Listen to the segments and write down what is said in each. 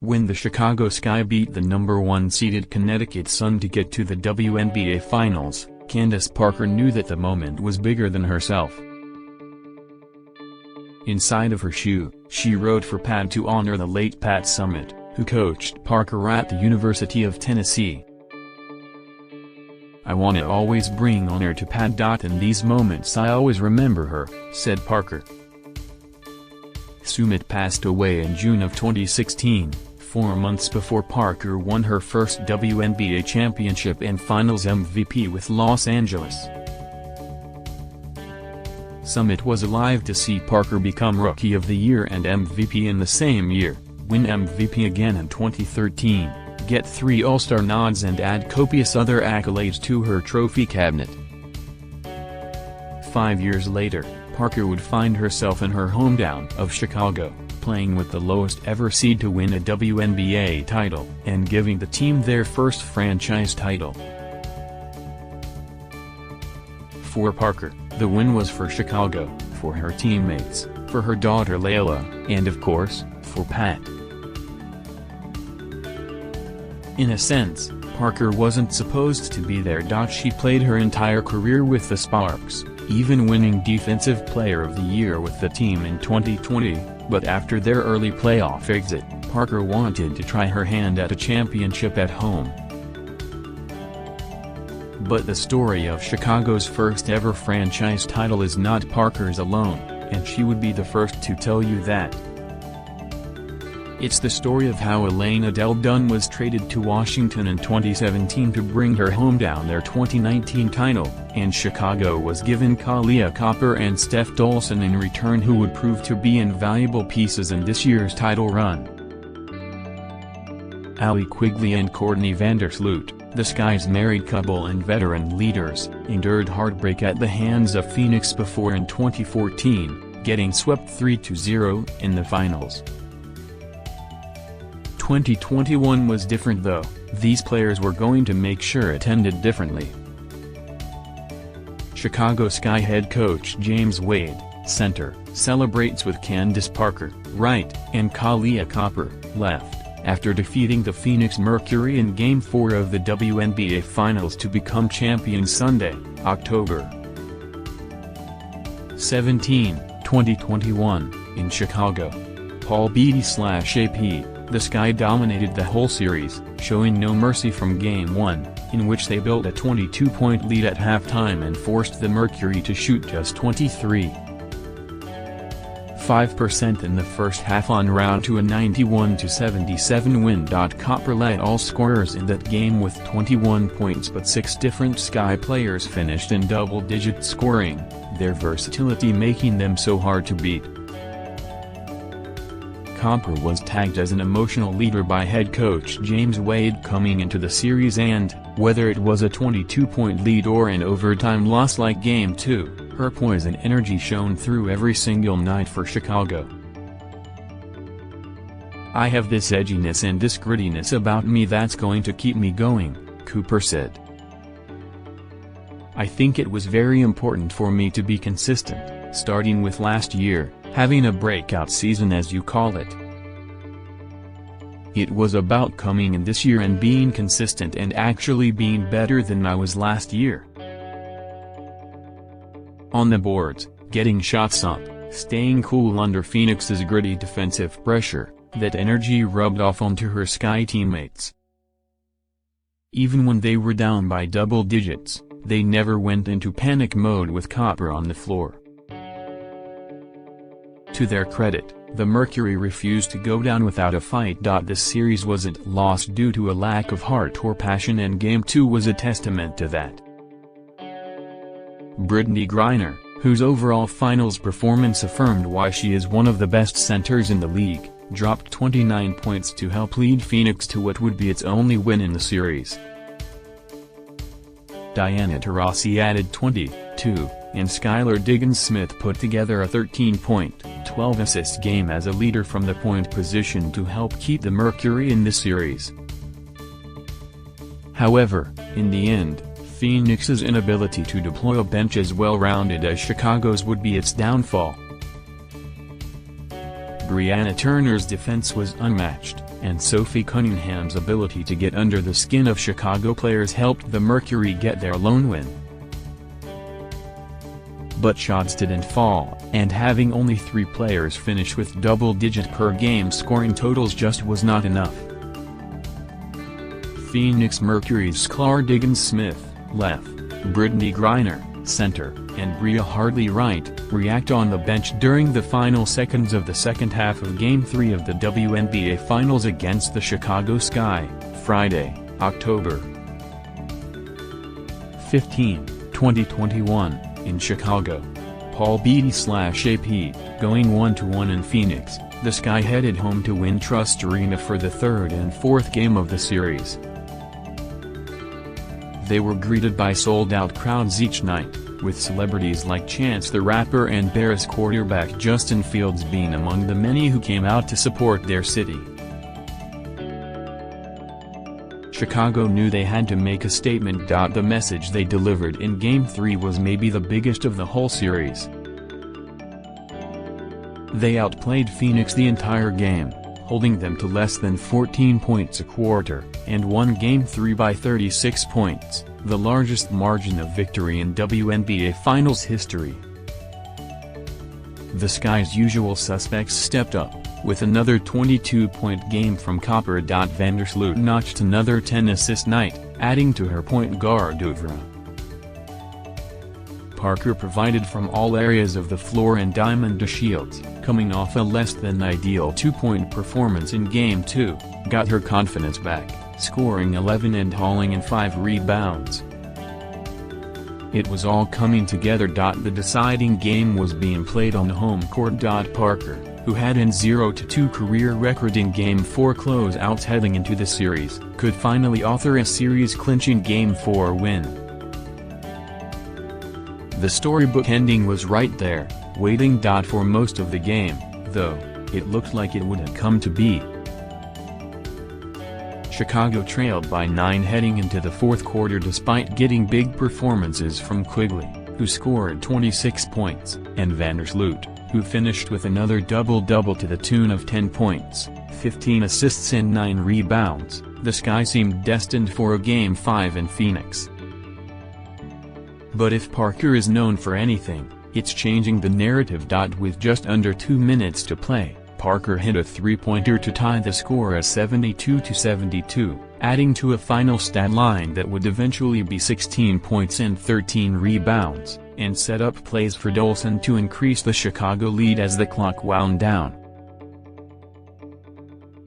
When the Chicago Sky beat the #1 seeded Connecticut Sun to get to the WNBA Finals, Candace Parker knew that the moment was bigger than herself. Inside of her shoe, she wrote for Pat to honor the late Pat Summitt, who coached Parker at the University of Tennessee. "I want to always bring honor to Pat. In these moments I always remember her," said Parker. Summitt passed away in June of 2016, 4 months before Parker won her first WNBA championship and Finals MVP with Los Angeles. Summitt was alive to see Parker become Rookie of the Year and MVP in the same year, win MVP again in 2013, get 3 All-Star nods and add copious other accolades to her trophy cabinet. 5 years later, Parker would find herself in her hometown of Chicago, playing with the lowest ever seed to win a WNBA title, and giving the team their first franchise title. For Parker, the win was for Chicago, for her teammates, for her daughter Layla, and of course, for Pat. In a sense, Parker wasn't supposed to be there. She played her entire career with the Sparks, even winning Defensive Player of the Year with the team in 2020, but after their early playoff exit, Parker wanted to try her hand at a championship at home. But the story of Chicago's first ever franchise title is not Parker's alone, and she would be the first to tell you that. It's the story of how Elaine Adele Dunn was traded to Washington in 2017 to bring her hometown their 2019 title, and Chicago was given Kahleah Copper and Steph Dolson in return, who would prove to be invaluable pieces in this year's title run. Allie Quigley and Courtney Vandersloot, the Sky's married couple and veteran leaders, endured heartbreak at the hands of Phoenix before in 2014, getting swept 3-0 in the finals. 2021 was different though. These players were going to make sure it ended differently. Chicago Sky head coach James Wade, center, celebrates with Candace Parker, right, and Kahleah Copper, left, after defeating the Phoenix Mercury in Game 4 of the WNBA Finals to become champions Sunday, October 17, 2021, in Chicago. Paul Beattie/AP, the Sky dominated the whole series, showing no mercy from Game 1, in which they built a 22-point lead at halftime and forced the Mercury to shoot just 23.5% in the first half en route to a 91-77 win. Copper led all scorers in that game with 21 points, but 6 different Sky players finished in double-digit scoring, their versatility making them so hard to beat. Copper was tagged as an emotional leader by head coach James Wade coming into the series, and, whether it was a 22-point lead or an overtime loss like Game 2, her poise and energy shone through every single night for Chicago. "I have this edginess and this grittiness about me that's going to keep me going," Cooper said. "I think it was very important for me to be consistent, starting with last year, having a breakout season as you call it. It was about coming in this year and being consistent and actually being better than I was last year. On the boards, getting shots up, staying cool under Phoenix's gritty defensive pressure, that energy rubbed off onto her Sky teammates. Even when they were down by double digits, they never went into panic mode with Copper on the floor." To their credit, the Mercury refused to go down without a fight. This series wasn't lost due to a lack of heart or passion, and Game 2 was a testament to that. Brittany Griner, whose overall finals performance affirmed why she is one of the best centers in the league, dropped 29 points to help lead Phoenix to what would be its only win in the series. Diana Taurasi added 22, and Skylar Diggins-Smith put together a 13-point, 12-assist game as a leader from the point position to help keep the Mercury in the series. However, in the end, Phoenix's inability to deploy a bench as well-rounded as Chicago's would be its downfall. Brianna Turner's defense was unmatched, and Sophie Cunningham's ability to get under the skin of Chicago players helped the Mercury get their lone win. But shots didn't fall, and having only 3 players finish with double-digit per-game scoring totals just was not enough. Phoenix Mercury's Sklar Diggins-Smith, left, Brittany Griner, center, and Bria Hartley right, react on the bench during the final seconds of the second half of Game 3 of the WNBA Finals against the Chicago Sky, Friday, October 15, 2021, in Chicago. Paul Beattie/AP, going 1-1 in Phoenix, the Sky headed home to Wintrust Arena for the third and fourth game of the series. They were greeted by sold-out crowds each night, with celebrities like Chance the Rapper and Bears quarterback Justin Fields being among the many who came out to support their city. Chicago knew they had to make a statement. The message they delivered in Game 3 was maybe the biggest of the whole series. They outplayed Phoenix the entire game, holding them to less than 14 points a quarter, and won Game 3 by 36 points, the largest margin of victory in WNBA Finals history. The Sky's usual suspects stepped up, with another 22-point game from Copper. Vandersloot notched another 10-assist night, adding to her point guard oeuvre. Parker provided from all areas of the floor, and Diamond DeShields, coming off a less-than-ideal 2-point performance in Game 2, got her confidence back, scoring 11 and hauling in 5 rebounds. It was all coming together. The deciding game was being played on the home court. Parker, who had an 0-2 career record in Game 4 closeouts heading into the series, could finally author a series-clinching Game 4 win. The storybook ending was right there, waiting. For most of the game, though, it looked like it wouldn't come to be. Chicago trailed by 9 heading into the fourth quarter despite getting big performances from Quigley, who scored 26 points, and Vandersloot, who finished with another double-double to the tune of 10 points, 15 assists and 9 rebounds. The Sky seemed destined for a Game 5 in Phoenix. But if Parker is known for anything, it's changing the narrative. With just under 2 minutes to play, Parker hit a three-pointer to tie the score at 72-72, adding to a final stat line that would eventually be 16 points and 13 rebounds, and set up plays for Dolson to increase the Chicago lead as the clock wound down.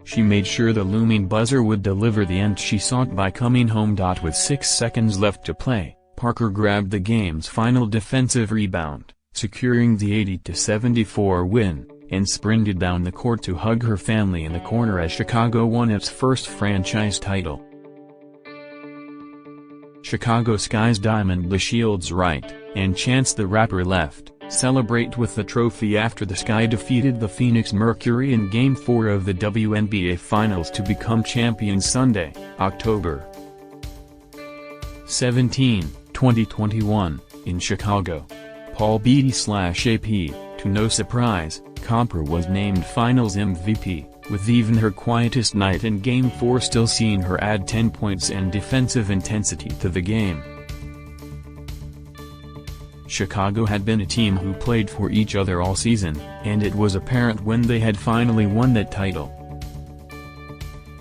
She made sure the looming buzzer would deliver the end she sought by coming home. With 6 seconds left to play, Parker grabbed the game's final defensive rebound, securing the 80-74 win, and sprinted down the court to hug her family in the corner as Chicago won its first franchise title. Chicago Sky's Diamond DeShields right, and Chance the Rapper left, celebrate with the trophy after the Sky defeated the Phoenix Mercury in Game 4 of the WNBA Finals to become champions Sunday, October 17, 2021, in Chicago. Paul Beattie/AP, to no surprise, Copper was named Finals MVP, with even her quietest night in Game 4 still seeing her add 10 points and defensive intensity to the game. Chicago had been a team who played for each other all season, and it was apparent when they had finally won that title.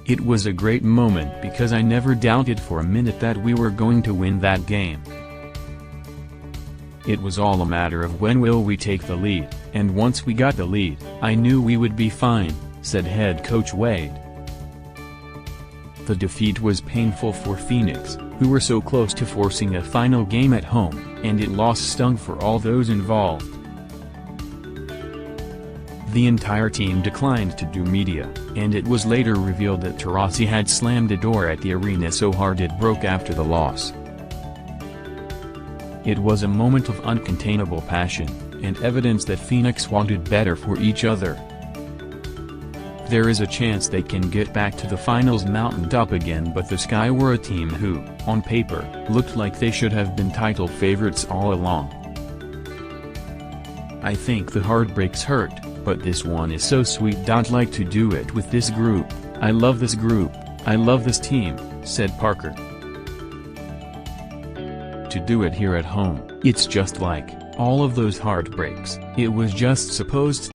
It was a great moment because I never doubted for a minute that we were going to win that game. It was all a matter of when will we take the lead, and once we got the lead, I knew we would be fine, said head coach Wade. The defeat was painful for Phoenix, who were so close to forcing a final game at home, and it loss stung for all those involved. The entire team declined to do media, and it was later revealed that Taurasi had slammed a door at the arena so hard it broke after the loss. It was a moment of uncontainable passion, and evidence that Phoenix wanted better for each other. There is a chance they can get back to the finals mountaintop again, but the Sky were a team who, on paper, looked like they should have been title favorites all along. I think the heartbreaks hurt, but this one is so sweet. Like to do it with this group. "I love this group, I love this team," said Parker. "To do it here at home, it's just like all of those heartbreaks. It was just supposed to."